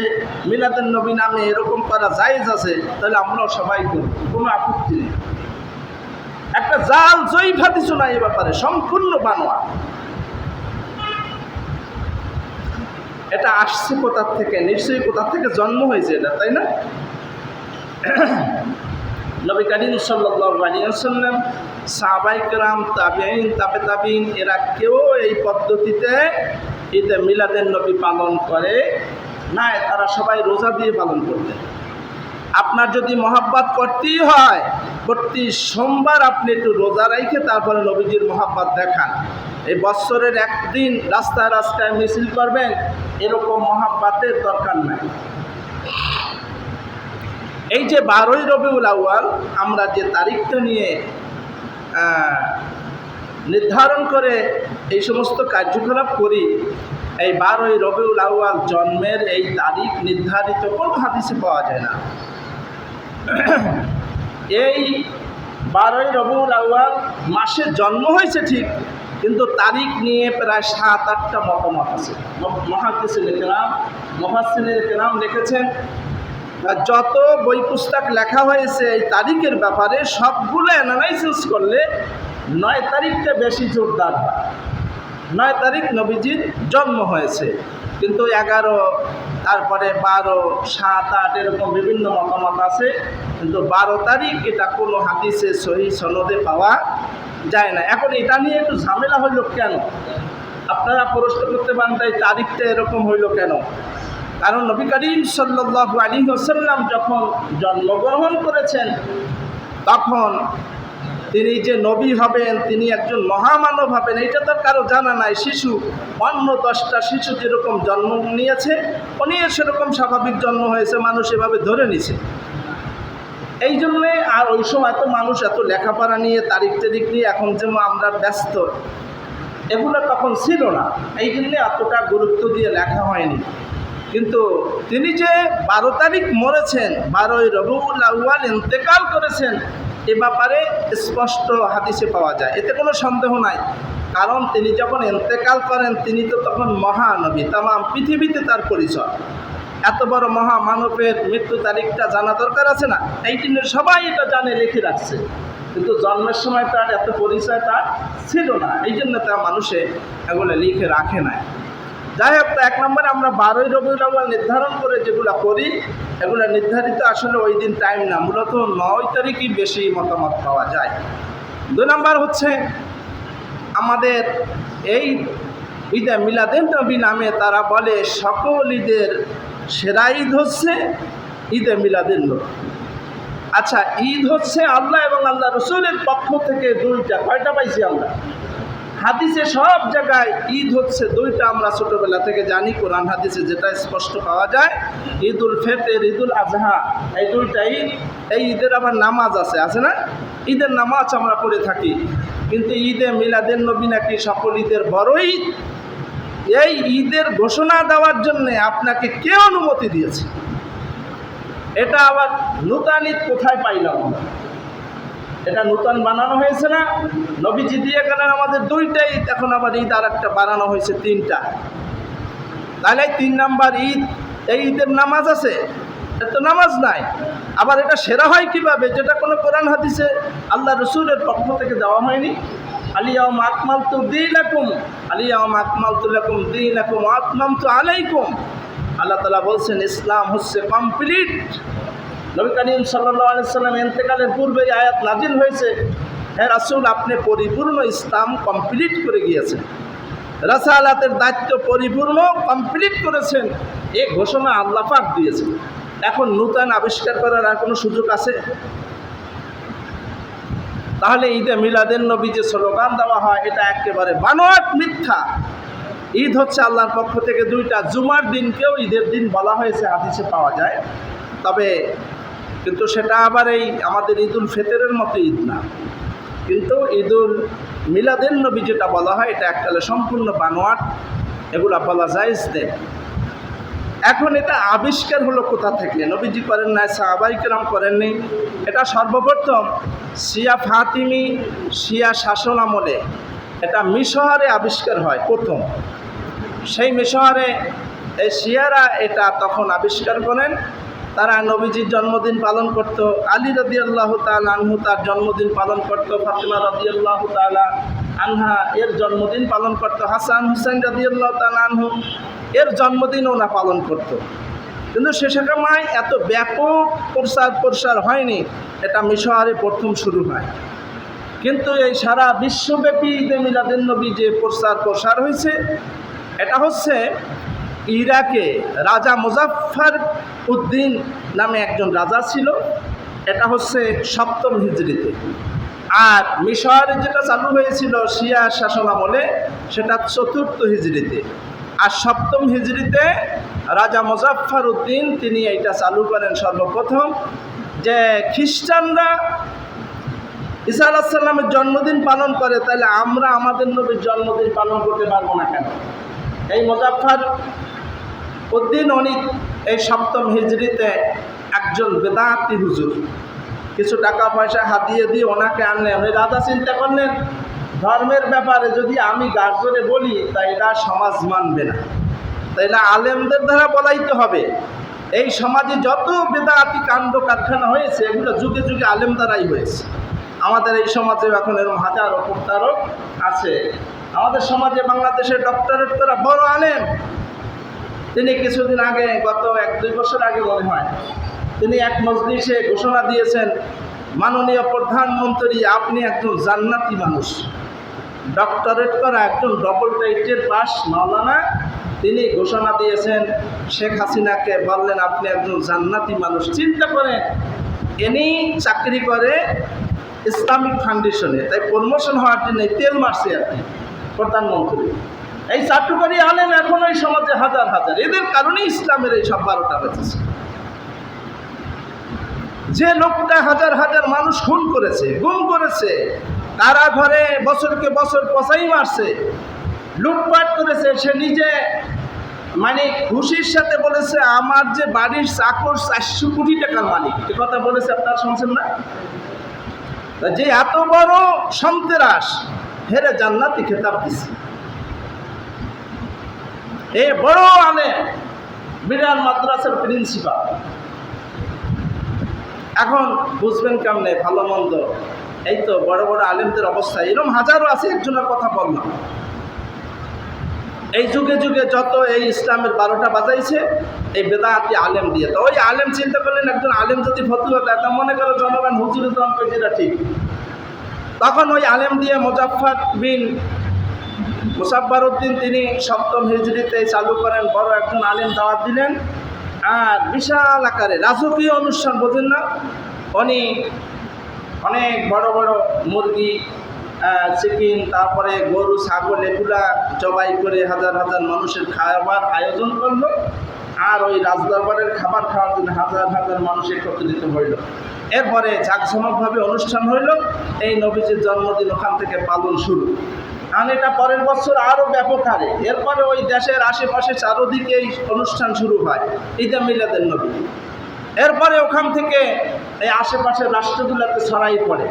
মিলাদুন নবী নামে এরকম করা জায়েজ আছে, তাহলে আমরাও সবাই করব, কোনো আপত্তি নেই। একটা জাল জয়ীফ হাদিসও নাই এ ব্যাপারে, সম্পূর্ণ বানোয়া। এটা আসছে কোথার থেকে? নিশ্চয়ই কোথার থেকে জন্ম হয়েছে এটা, তাই না? নবী করিম সাল্লাল্লাহু আলাইহি ওয়াসাল্লাম, সাহাবায়ে কেরাম, তাবেঈন, তাবে তাবেঈন এরা কেউ এই পদ্ধতিতে ঈদে মিলাদুন নবী পালন করে না। তারা সবাই রোজা দিয়ে পালন করতেন। আপনার যদি মহাব্বত করতেই হয়, প্রতি সোমবার আপনি একটু রোজা রেখে তারপরে নবীজির মহাব্বত দেখান। এই বছরের একদিন রাস্তায় রাস্তায় মিছিল করবেন, এরকম মহাব্বতের দরকার নাই। এই যে 12ই রবিউল আউয়াল আমরা যে তারিখটা নিয়ে নির্ধারণ করে এই সমস্ত কার্যকলাপ করি, এই 12ই রবিউল আউয়াল জন্মের এই তারিখ নির্ধারিত কোনো হাদিসে পাওয়া যায় না। এই 12ই রবিউল আউয়াল মাসে জন্ম হয়েছে ঠিক, কিন্তু তারিখ নিয়ে প্রায় 7-8টা মতামত আছে। মুহাদ্দিসিনে কেরাম, মুফাসসিরিনে কেরাম লিখেছেন, যত বই পুস্তক লেখা হয়েছে এই তারিখের ব্যাপারে সবগুলো অ্যানালাইসিস করলে 9 তারিখটা বেশি জোরদার হয়। 9 তারিখ নবীজির জন্ম হয়েছে, কিন্তু 11, তারপরে 12, 7, 8 এরকম বিভিন্ন মতামত আছে, কিন্তু 12 তারিখ এটা কোনো হাদিসে সহিহ সনদে পাওয়া যায় না। এখন এটা নিয়ে একটু ঝামেলা হইল কেন? আপনারা প্রশ্ন করতে পারেন, তাই তারিখটা এরকম হইল কেন? কারণ নবী করিম সাল্লাল্লাহু আলাইহি ওয়াসাল্লাম যখন জন্মগ্রহণ করেছেন, তখন তিনি যে নবী হবেন, তিনি একজন মহামানব হবেন, এটা তো কারো জানা নাই। শিশু, অন্য 10টা শিশু যেরকম জন্ম নিয়েছে, উনি সেরকম স্বাভাবিক জন্ম হয়েছে, মানুষ এভাবে ধরে নিছে। এই জন্যে আর ওই সময় এত মানুষ এত লেখাপড়া নিয়ে তারিখ তারিখ নিয়ে এখন যেমন আমরা ব্যস্ত, এগুলো তখন ছিল না। এই জন্যে এতটা গুরুত্ব দিয়ে লেখা হয়নি। কিন্তু তিনি যে 12 তারিখ মরেছেন, 12ই রবিউল আউয়াল ইন্তেকাল করেছেন, এ ব্যাপারে স্পষ্ট হাদিসে পাওয়া যায়, এতে কোনো সন্দেহ নাই। কারণ তিনি যখন ইন্তেকাল করেন, তিনি তো তখন মহানবী, তামাম পৃথিবীতে তার পরিচয়। এত বড় মহামানবের মৃত্যু তারিখটা জানা দরকার আছে না? এই জন্য সবাই এটা জানে, লিখে রাখছে, কিন্তু জন্মের সময় তার এত পরিচয় তার ছিল না। এই জন্য তা মানুষে এগুলো লিখে রাখে না। যাই হোক, 1 নম্বরে আমরা 12ই রবিউল আউয়াল নির্ধারণ করে যেগুলো করি, এগুলো নির্ধারিত আসলে ওই দিন টাইম না, মূলত 9 তারিখই বেশি মতামত পাওয়া যায়। 2 নম্বর হচ্ছে আমাদের এই ঈদে মিলাদুন নবী নামে তারা বলে সকল ঈদের সেরা ঈদ হচ্ছে ঈদে মিলাদুন নবী। আচ্ছা, ঈদ হচ্ছে আল্লাহ এবং আল্লাহ রসুলের পক্ষ থেকে 2টা। কয়টা পাইছি আমরা? হাদিসে সব জায়গায় ঈদ হচ্ছে 2টা। আমরা ছোটোবেলা থেকে জানি, কোরআন হাদিসে যেটা স্পষ্ট পাওয়া যায়, ঈদুল ফিতর, ঈদুল আজহা, এই 2টা ঈদ। এই ঈদের আবার নামাজ আছে না? ঈদের নামাজ আমরা পড়ে থাকি, কিন্তু ঈদে মিলাদুন নবী নাকি সকল ঈদের বড় ঈদ। এই ঈদের ঘোষণা দেওয়ার জন্যে আপনাকে কে অনুমতি দিয়েছে? এটা আবার নূতন ঈদ কোথায় পাইলাম আমরা? এটা নূতন বানানো হয়েছে না? নবীজি দিয়ে গেলেন আমাদের 2টা ঈদ, এখন আবার ঈদ আর একটা বানানো হয়েছে 3টা। তাহলে 3 নাম্বার ঈদ, এই ঈদের নামাজ আছে? এটা তো নামাজ নাই। আবার এটা সেরা হয় কিভাবে, যেটা কোনো কোরআন হাদিসে আল্লাহ রসুলের পক্ষ থেকে দেওয়া হয়নি? আলিয়াউমা আকমালতু দীনাকুম, আলিয়াউমা আকমালতু লাকুম দীনাকুম ওয়া আতমামতু আলাইকুম। আল্লাহ তাআলা বলছেন ইসলাম হচ্ছে কমপ্লিট। নবী করিম সাল্লাল্লাহু আলাইহি সাল্লাম ইন্তেকালের পূর্বে আয়াত নাজিল হয়েছে, হে রাসূল, আপনি পরিপূর্ণ ইসলাম কমপ্লিট করে গিয়েছেন, রাসালাতের দায়িত্ব পরিপূর্ণ কমপ্লিট করেছেন। এই ঘোষণা আল্লাহ পাক দিয়েছেন। এখন নূতন আবিষ্কার করার আর কোনো সুযোগ আছে? তাহলে ঈদে মিলাদুন নবী যে স্লোগান দেওয়া হয়, এটা একেবারে বানোয়াট, মিথ্যা। ঈদ হচ্ছে আল্লাহর পক্ষ থেকে 2টা। জুমার দিনকেও ঈদের দিন বলা হয়েছে, হাদিসে পাওয়া যায়। তবে কিন্তু সেটা আবার এই আমাদের ঈদুল ফিতরের মতো ঈদ না। কিন্তু ঈদুল মিলাদুন নবী যেটা বলা হয়, এটা এককালে সম্পূর্ণ বানোয়াট, এগুলা বলা জায়েজ নেই। এখন এটা আবিষ্কার হলো কোথা থেকে? নবীজি করেন নাই, সাহাবাই কেরাম করেননি। এটা সর্বপ্রথম শিয়া ফাতিমি শিয়া শাসন আমলে এটা মিশরে আবিষ্কার হয় প্রথম। সেই মিশরে এই শিয়ারা এটা তখন আবিষ্কার করেন। তারা নবীজির জন্মদিন পালন করত, আলী রাদিয়াল্লাহু তাআলা আনহু তার জন্মদিন পালন করত, ফাতিমা রাদিয়াল্লাহু তাআলা আনহা এর জন্মদিন পালন করত, হাসান হুসাইন রাদিয়াল্লাহু তাআলা আনহু এর জন্মদিন ওরা পালন করত। কিন্তু সে সময় এত ব্যাপক প্রসার হয়নি, এটা মিশরে প্রথম শুরু হয়। কিন্তু এই সারা বিশ্বব্যাপী ঈদে মিলাদুন নবী যে প্রসার হয়েছে, এটা হচ্ছে ইরাকে রাজা মুজাফফর উদ্দিন নামে একজন রাজা ছিল। এটা হচ্ছে 7ম হিজরিতে। আর মিশরে যেটা চালু হয়েছিল শিয়া শাসন আমলে, সেটা 4র্থ হিজরিতে। আর 7ম হিজরিতে রাজা মুজাফফর উদ্দিন তিনি এইটা চালু করেন সর্বপ্রথম, যে খ্রিস্টানরা ঈসা আলাইহিস সালামের জন্মদিন পালন করে, তাহলে আমরা আমাদের নবীর জন্মদিন পালন করতে পারবো না কেন? এই মুজাফফর উদ্দিন উনি এই 7ম হিজরিতে একজন বেদাতি হুজুর কিছু টাকা পয়সা হাতিয়ে দিয়ে ওনাকে আনলেন। ওই রাজা চিন্তা করলেন, ধর্মের ব্যাপারে যদি আমি গার্জনে বলি তাই এরা সমাজ মানবে না, তাই না আলেমদের দ্বারা বলাইতে হবে। এই সমাজে যত বেদাতি কাণ্ড কারখানা হয়েছে এগুলো যুগে যুগে আলেম দ্বারাই হয়েছে। আমাদের এই সমাজে এখন এরকম হাজারো প্রতারক আছে। আমাদের সমাজে বাংলাদেশের ডক্টরেট করা বড় আলেম, তিনি কিছুদিন আগে, গত 1-2 বছর আগে মনে হয়, তিনি এক মজলিসে ঘোষণা দিয়েছেন, মাননীয় প্রধানমন্ত্রী আপনি একজন জান্নাতি মানুষ। ডক্টরেট করা একজন ডবল টাইটেল পাস মাওলানা তিনি ঘোষণা দিয়েছেন, শেখ হাসিনাকে বললেন আপনি একজন জান্নাতি মানুষ। চিন্তা করেন, ইনি চাকরি করে ইসলামিক ফাউন্ডেশনে, তাই প্রমোশন হওয়ার জন্য তেল মারছে আর কি প্রধানমন্ত্রী। এই চাটুকারি আলেম এখন এই সমাজে হাজার হাজার, এদের কারণেই ইসলামের এই সব 12টা বেঁচেছে। যে লোকটা হাজার হাজার মানুষ খুন করেছে, গুম করেছে, তারা ঘরে বছরকে বছর পচাই মারছে, লুটপাট করেছে, সে নিজে মানে খুশির সাথে বলেছে আমার যে বাড়ির চাকর 400 কোটি টাকার মালিক। এ কথা বলেছে, আপনারা শুনছেন না? যে এত বড় সন্ত্রাস, হেরে জান্নাতি খেতাব দিছে। এ বড় আলেম, বিরাট মাদ্রাসার প্রিন্সিপাল। এখন বুঝবেন কেমনে ভালো মন্দ? এই তো বড় বড় আলেমদের অবস্থা এরকম হাজারো আছে, একজনের কথা বললাম। এই যুগে যুগে যত এই ইসলামের 12টা বাজাইছে এই বেদাতি আলেম দিয়ে। তো ওই আলেম চিন্তা করলেন, একজন আলেম যদি ফতুয়া দেয় তা মনে করো জনগণ হুজুরের দম পেজিটা ঠিক। তখন ওই আলেম দিয়ে মুজাফফর উদ্দিন তিনি 7ম হিজরিতে চালু করেন, বড় একজন আলেম দাওয়াত দিলেন। আর বিশাল আকারে রাজকীয় অনুষ্ঠান, বোঝেন না, উনি অনেক বড় বড় মুরগি, চিকেন, তারপরে গরু ছাগল এগুলা জবাই করে হাজার হাজার মানুষের খাবার আয়োজন করলো। আর ওই রাজদরবারের খাবার খাওয়ার জন্য হাজার হাজার মানুষ একত্রিত হইল। এরপরে জাঁকজমকভাবে অনুষ্ঠান হইল। এই নবীজির জন্মদিন ওখান থেকে পালন শুরু। আর এটা পরের বছর আরও ব্যাপক হারে। এরপরে ওই দেশের আশেপাশে চারদিকে এই অনুষ্ঠান শুরু হয়, ঈদে মিলাদুন নবী। এরপরে ওখান থেকে এই আশেপাশের রাষ্ট্রগুলোতে ছড়াই পড়ে।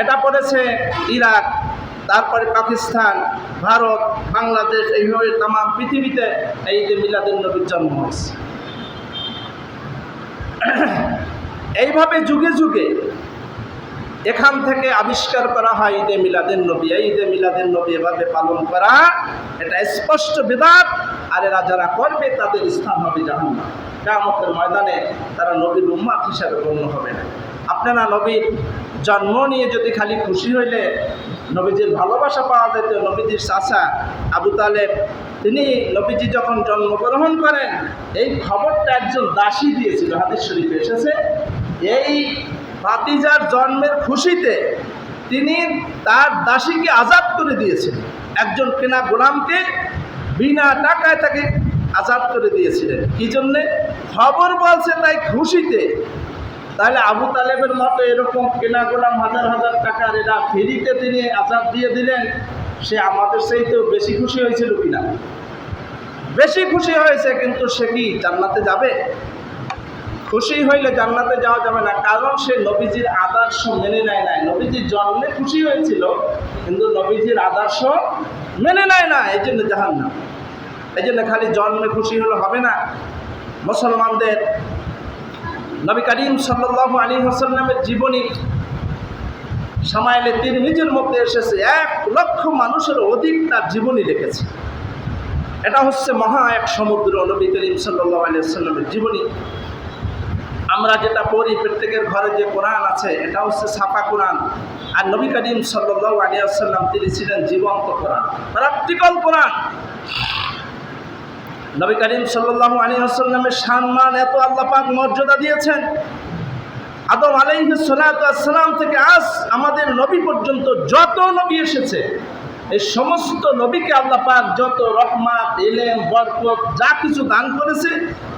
এটা পড়েছে ইরাক, তারপরে পাকিস্তান, ভারত, বাংলাদেশ, এইভাবে তাম পৃথিবীতে এই ঈদে মিলাদুন নবীর জন্ম হয়েছে। এইভাবে যুগে যুগে এখান থেকে আবিষ্কার করা হয় ঈদে মিলাদুন নবী। এই ঈদে মিলাদুন নবী এভাবে পালন করা এটা স্পষ্ট বিদআত। আর এরা যারা করবে তাদের স্থান হবে জাহান্নাম। কিয়ামতের ময়দানে তারা নবীর উম্মত হিসাবে গণ্য হবে না। আপনারা নবীর জন্ম নিয়ে যদি খালি খুশি হইলে নবীজির ভালোবাসা পাওয়া যেত। নবীজির চাচা আবু তালেব তিনি নবীজি যখন জন্মগ্রহণ করেন এই খবরটা একজন দাসী দিয়েছিল, হাদিস শরীফে এসেছে। এই ভাতিজার জন্মের খুশিতে তিনি তার দাসীকে আজাদ করে দিয়েছেন। একজন কেনা গোলামকে বিনা টাকায় তাকে আজাদ করে দিয়েছিলেন। কি জন্যে? খবর বলছে তাই খুশিতে। তাহলে আবু তালেবের মতো এরকম কেনা গোলাম হাজার হাজার টাকার এরা ফ্রিতে তিনি আজাদ দিয়ে দিলেন, সে আমাদের চাইতেও বেশি খুশি হয়েছিল কিনা? বেশি খুশি হয়েছে, কিন্তু সে কি জান্নাতে যাবে? খুশি হইলে জান্নাতে যাওয়া যাবে না, কারণ সে নবীজির আদর্শ মেনে নেয় নাই। নবীজির জন্মে খুশি হয়েছিল, কিন্তু নবীজির আদর্শ মেনে নেয় না, এই জন্য জাহান্নাম। এই জন্য খালি জন্মে খুশি হলে হবে না। মুসলমানদের নবী করিম সাল্লাল্লাহু আলাইহি ওয়াসাল্লামের জীবনী শামাইলে তিরমিজির মধ্যে এসেছে, 1 লক্ষ মানুষের অধিক তার জীবনী লিখেছে। এটা হচ্ছে মহা এক সমুদ্র, নবী করিম সাল্লাল্লাহু আলাইহি ওয়াসাল্লামের জীবনী। আমরা যেটা পড়ি, প্রত্যেকের ঘরে যে কোরআন আছে, এটা হচ্ছে ছাপা কোরআন। আর নবী করিম সাল্লাল্লাহু আলাইহি ওয়াসাল্লাম তিনি ছিলেন জীবন্ত কোরআন, প্র্যাকটিক্যাল কোরআন। নবী করিম সাল্লাল্লাহু আলাইহি ওয়াসাল্লামের সম্মান এত আল্লাহ পাক মর্যাদা দিয়েছেন। আদম আলাইহিস সালাতু ওয়াস সালাম থেকে আজ আমাদের নবী পর্যন্ত যত নবী এসেছে, এই সমস্ত নবীকে আল্লাহ পাক যত রহমত, ইলম, বরকত যা কিছু দান করেছে,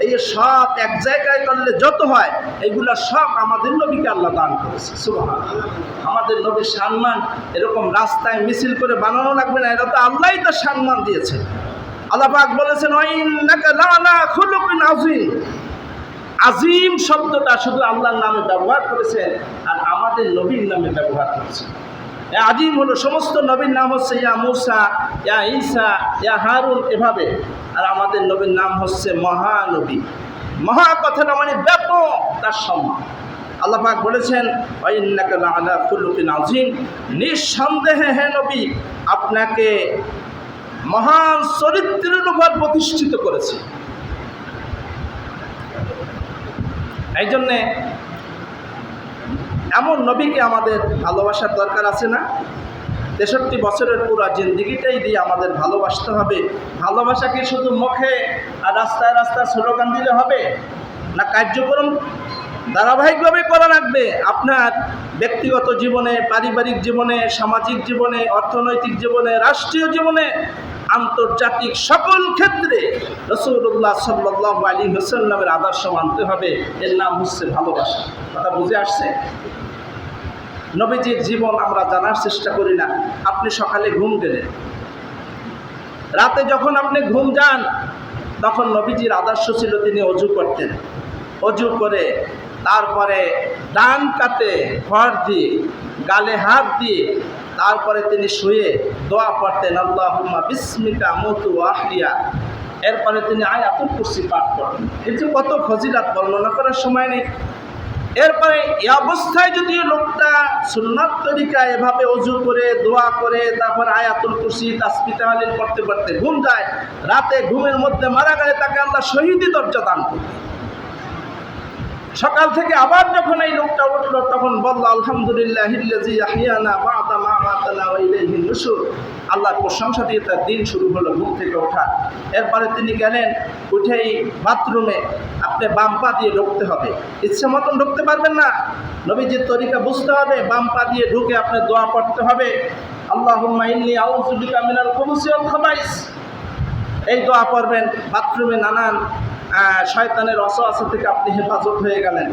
এই সব এক জায়গায় করলে যত হয়, এগুলা সব আমাদের নবীকে আল্লাহ দান করেছে। সুবহানাল্লাহ। আমাদের নবীর সম্মান এরকম রাস্তায় মিছিল করে বানানো লাগবে না, এটা তো আল্লাহই তার সম্মান দিয়েছে। আল্লাহ পাক বলেছেন, ওয়াইন্নাকা লাআলা খুলুকিন আযীম। আজিম শব্দটা শুধু আল্লাহর নামে ব্যবহার করেছেন, আর আমাদের নবীর নামে ব্যবহার করেছেন। আজিম হলো, সমস্ত নবীর নাম হচ্ছে ইয়া মূসা, ইয়া ঈসা, ইয়া হারুন, এভাবে। আর আমাদের নবীর নাম হচ্ছে মহানবী। মহা কথাটা মানে ব্যাপক তার সম্মান। আল্লাহ পাক বলেছেন, ওয়াইন্নাকা লাআলা খুলুকিন আযীম। নিঃসন্দেহে হে নবী, আপনাকে মহান চরিত্রের উপর প্রতিষ্ঠিত করেছে। এই জন্যে এমন নবীকে আমাদের ভালোবাসার দরকার আছে না? 63 বছরের পুরো জিন্দিগিটাই দিয়ে আমাদের ভালোবাসতে হবে। ভালোবাসা কি শুধু মুখে আর রাস্তায় রাস্তায় স্লোগান দিলে হবে না? কার্যক্রম ধারাবাহিকভাবে করা লাগবে। আপনার ব্যক্তিগত জীবনে, পারিবারিক জীবনে, সামাজিক জীবনে, অর্থনৈতিক জীবনে, রাষ্ট্রীয় জীবনে, আন্তর্জাতিক সকল ক্ষেত্রে রাসূলুল্লাহ সাল্লাল্লাহু আলাইহি ওয়াসাল্লামের আদর্শ মানতে হবে। এর নাম হচ্ছে ভালোবাসা। কথা বুঝে আসছে? নবীজির জীবন আমরা জানার চেষ্টা করি না। আপনি সকালে ঘুম গেলেন, রাতে যখন আপনি ঘুম যান, তখন নবীজির আদর্শ ছিল তিনি অজু করতেন। অজু করে তারপরে ডান কাতে ভর দিয়ে, গালে হাত দিয়ে, তারপরে তিনি শুয়ে দোয়া পড়তেন, আল্লাহুম্মা বিসমিকা আমুতু ওয়া আহইয়া। এরপরে তিনি আয়াতুল কুরসি পাঠ করতেন। এর যে কত ফজিলত বর্ণনা করার সময় নেই। এরপরে এই অবস্থায় যদি লোকটা সুন্নাত তরিকায় এভাবে অজু করে, দোয়া করে, তারপর আয়াতুল কুরসি, তাসবিহ তাহলিল করতে করতে ঘুম যায়, রাতে ঘুমের মধ্যে মারা গেলে তাকে আল্লাহ শহীদি দরজা দান করবে। সকাল থেকে আবার যখন এই লোকটা উঠল, তখন বলল, আলহামদুলিল্লাহিল্লাযী আহইয়ানা বা'দা মা আমাতানা ওয়া ইলাইহিন নুশুর। আল্লাহর প্রশংসা দিয়ে তার দিন শুরু হলো, ঘুম থেকে ওঠা। এরপরে তিনি গেলেন, উঠেই বাথরুমে আপনি বাম পা দিয়ে ঢুকতে হবে, ইচ্ছে মতন ঢুকতে পারবেন না। নবীজির তরিকা বুঝতে হবে। বাম পা দিয়ে ঢুকে আপনি দোয়া পড়তে হবে, আল্লাহুম্মা ইন্নী আউযু বিকা মিনাল খুবুসি ওয়াল খাবাইস। এই দোয়া পড়বেন। বাথরুমে নানান শয়তানের ওয়াসওয়াসা থেকে আপনি হেফাজত হয়ে গেলেন।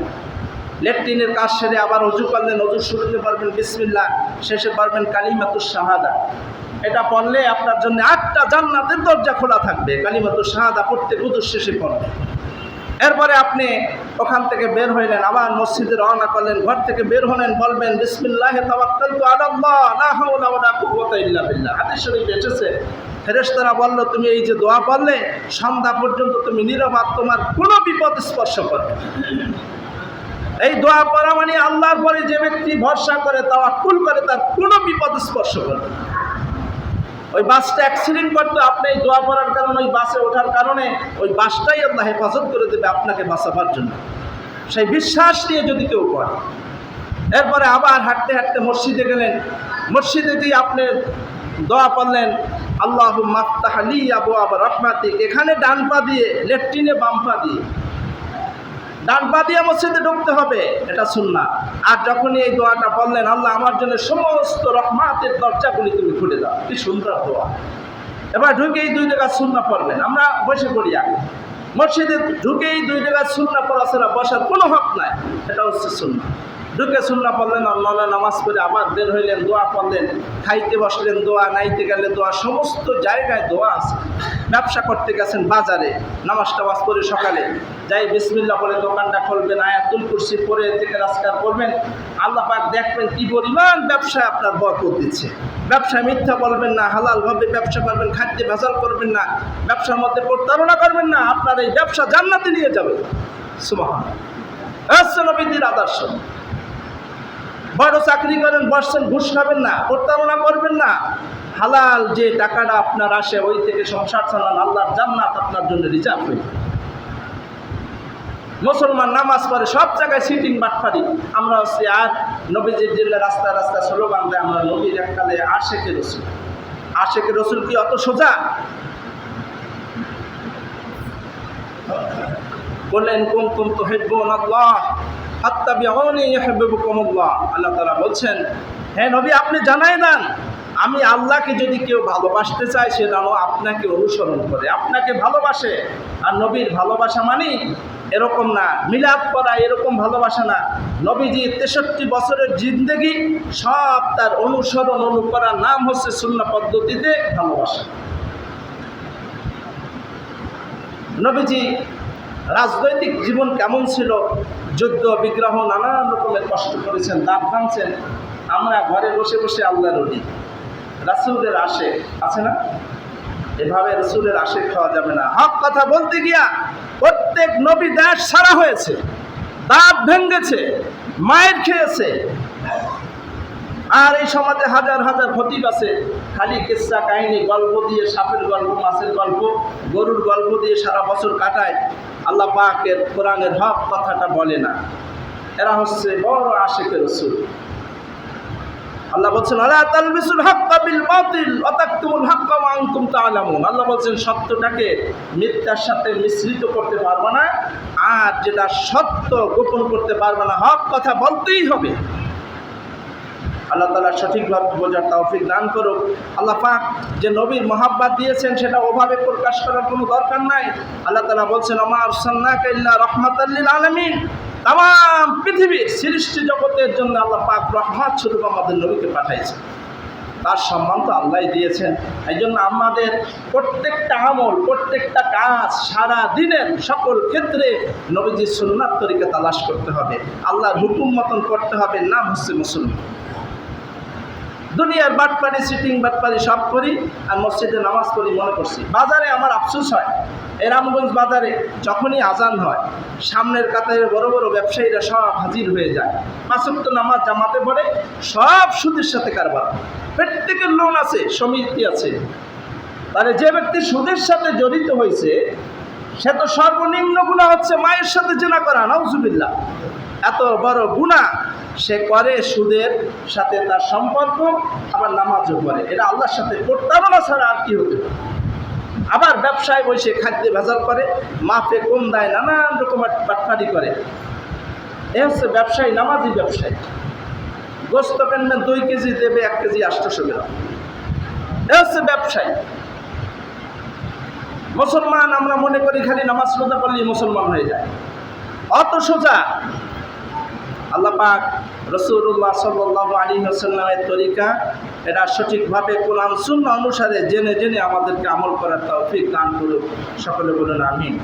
ল্যাট্রিনের কাজ সেরে আবার অজু করলেন, অজুর শুরুতে পারবেন বিসমিল্লাহ, শেষে পারবেন কালিমাতুশ শাহাদা। এটা পড়লে আপনার জন্য 8টা জান্নাতের দরজা খোলা থাকবে। কালিমাতুশ শাহাদা প্রত্যেক ওজুর শেষে পড়বেন। এরপরে আপনি ওখান থেকে বের হইলেন, আবার মসজিদে রওনা করলেন। ঘর থেকে বের হলেন, বলবেন বিসমিল্লাহি তাওয়াক্কালতু আলাল্লাহ লা হাওলা ওয়ালা কুওয়াতা ইল্লা বিল্লাহ। হাদিস শরীফে এসেছে, ফেরেশতারা বলল, তুমি এই যে দোয়া পড়লে, সন্ধ্যা পর্যন্ত তুমি নীরবাদ, তোমার কোনো বিপদ স্পর্শ করবে না। এই দোয়া পড়া মানে আল্লাহর পরে যে ব্যক্তি ভরসা করে, তাওয়াক্কুল করে, তার কোনো বিপদ স্পর্শ করবে না। ওই বাসটা অ্যাক্সিডেন্ট করতো, আপনি এই দোয়া পড়ার কারণে, ওই বাসে ওঠার কারণে ওই বাসটাই আল্লাহ হেফাজত করে দেবে আপনাকে বাঁচাবার জন্য। সেই বিশ্বাস নিয়ে যদি কেউ পড়ে। এরপরে আবার হাঁটতে হাঁটতে মসজিদে গেলেন। মসজিদে দিয়ে আপনি দোয়া পড়লেন, আল্লাহুম্মা আফতাহ লি আবওয়াবা রাহমাতিক। এখানে ডান পা দিয়ে, লেফটিনে বাম পা দিয়ে, ডান পা দিয়ে মসজিদে ঢুকতে হবে, এটা সুন্নাত। আর যখনই এই দোয়াটা বললেন, আল্লাহ আমার জন্য সমস্ত রহমাতের দরজাগুলি তুমি খুলে দাও, কি সুন্দর দোয়া। এবার ঢুকেই 2 রাকাত সুন্নাত পড়বেন। আমরা বসে পড়ি আগে, মসজিদে ঢুকেই 2 রাকাত সুন্নাত পড়া ছাড়া বসার কোনো হক নাই, এটা হচ্ছে সুন্নাত। ঢুকে সুন্নাত পড়লেন, আল্লাহ নামাজ পড়ে আবার বের হইলেন, দোয়া পড়লেন, খাইতে বসলেন দোয়া, নাইতে গেলে দোয়া, সমস্ত জায়গায় দোয়া আছে। ব্যবসা করতে গেছেন বাজারে, নামাজ টামাজ পড়ে সকালে যাই বিসমিল্লাহ বলে দোকানটা খুলবেন, আয়াতুল কুরসি পড়ে থেকে রাস্তার করবেন, আল্লাহ পাক দেখবেন কি পরিমাণ ব্যবসায় আপনার বরকত দিচ্ছে। ব্যবসায় মিথ্যা বলবেন না, হালালভাবে ব্যবসা করবেন, খাদ্যে ভেজাল করবেন না, ব্যবসার মধ্যে প্রতারণা করবেন না, আপনার এই ব্যবসা জান্নাতে নিয়ে যাবে। সুবহানাল্লাহ, নবীর আদর্শ। বড় চাকরি করেন, বসছেন, ঘুষ খাবেন না, প্রতারণা করবেন না, হালাল যে টাকাটা আপনার আসে ওই থেকে সংসার চালান, আল্লাহর জান্নাত আপনার জন্য রিজার্ভ হয়ে। মুসলমান নামাজ পড়ে, সব জায়গায় সিটিং বাটপারি। আমরা হচ্ছে আর নবীজির জন্য রাস্তা রাস্তা স্লোগান দেয় আমরা নবীর এককালে আশেকে রসুল। আশেকে রসুল কি অত সোজা? বললেন কুনতুম তুহিব্বুনাল্লাহ ফাত্তাবিউনি ইউহিব্বুকুমুল্লাহ। আল্লাহ তাআলা বলছেন, হ্যাঁ নবী আপনি জানাই দেন, আমি আল্লাহকে যদি কেউ ভালোবাসতে চায় সে যেন আপনাকে অনুসরণ করে, আপনাকে ভালোবাসে। আর নবীর ভালোবাসা মানে এরকম না, মিলাদ করা এরকম ভালোবাসা না। নবীজি 63 বছরের জিন্দেগি সব তার অনুসরণ অনুকরার নাম হচ্ছে সুন্নাহ পদ্ধতিতে ভালোবাসা। নবীজি রাজনৈতিক জীবন কেমন ছিল? যুদ্ধ বিগ্রহ নানান রকমের কষ্ট করেছেন, দাঁত ভাঙছেন। আমরা ঘরে বসে বসে আল্লাহর ওলি, রাসূলের আশিক আছে না? এভাবে রাসূলের আশিক খাওয়া যাবে না। হক কথা বলতে গিয়া প্রত্যেক নবী দেশ ছাড়া হয়েছে, দাঁত ভেঙেছে, মায়ের খেয়েছে। আর এই সমাজে হাজার হাজার খতিব আছে, খালি কিসসা কাহিনী গল্প দিয়ে, সাপের গল্প, মাছের গল্প, গরুর গল্প দিয়ে সারা বছর কাটায়। আল্লাহ পাকের কোরআনের হক কথাটা বলে না। এরা হচ্ছে বড় আশিকের রাসূল। আল্লাহ বলছেন আলা তালবিসুল হাক্কা বিল বাতিল ওয়া তাকতুমুল হাক্কা ওয়া আনতুম তা'লামুন। আল্লাহ বলছেন সত্যটাকে মিথ্যার সাথে মিশ্রিত করতে পারবে না, আর যেটা সত্য গোপন করতে পারবে না। হক কথা বলতেই হবে। আল্লাহ তাআলা সঠিকভাবে বোঝার তৌফিক দান করুক। আল্লাহ পাক যে নবীর মহাব্বত দিয়েছেন সেটা ওভাবে প্রকাশ করার কোনো দরকার নাই। আল্লাহ তাআলা বলছেন ওমা আরসালনাকা ইল্লা রাহমাতাল লিল আলামিন। তাম পৃথিবীর সৃষ্টি জগতের জন্য আল্লাহ পাক রহমত স্বরূপ আমাদের নবীকে পাঠাইছেন। তার সম্মান তো আল্লাহই দিয়েছেন। এই জন্য আমাদের প্রত্যেকটা আমল, প্রত্যেকটা কাজ, সারা দিনের সকল ক্ষেত্রে নবীজির সুন্নাত তরিকা তালাশ করতে হবে, আল্লাহর হুকুম মতন করতে হবে। নাম হচ্ছে মুসলমান। দুনিয়ার বাটপারি, সিটিং বাটপারি সব করি, আর মসজিদে নামাজ পড়ি মনে করছি। বাজারে আমার আফসোস হয়, এই রামগঞ্জ বাজারে যখনই আজান হয় সামনের কাতারে বড় বড় ব্যবসায়ীরা সব হাজির হয়ে যায়। 5 ওয়াক্ত নামাজ জামাতে পড়ে, সব সুদের সাথে কারবার। প্রত্যেকের লোন আছে, সমিতি আছে। তাহলে যে ব্যক্তি সুদের সাথে জড়িত হয়েছে সে তো সর্বনিম্ন গুনাহ হচ্ছে মায়ের সাথে জিনা করা। নাউজুবিল্লাহ, এত বড় গুনাহ সে করে, সুদের সাথে তার সম্পর্ক, আবার নামাজও করে। এটা আল্লাহর সাথে প্রতারণা ছাড়া আর কি হতে পারে? আবার ব্যবসায় বসে খাদ্যে ভেজাল করে, মাপে কম দেয়, নানান রকমের বাটপারি করে। এ হচ্ছে ব্যবসায়ী, নামাজি ব্যবসায়ী। গোস্ত কিনবেন 2 কেজি, দেবে 1 কেজি 800 গ্রাম। এ হচ্ছে ব্যবসায়ী। মুসলমান আমরা মনে করি খালি নামাজ রোজা পড়লেই মুসলমান হয়ে যায়, অত সোজা। আল্লাহ পাক রাসূলুল্লাহ সাল্লাল্লাহু আলাইহি ওয়াসাল্লামের তরিকা এটা সঠিকভাবে কোরআন সুন্নাহ অনুসারে জেনে জেনে আমাদেরকে আমল করার তৌফিক দান করুক। সকলে বলুন আমিন।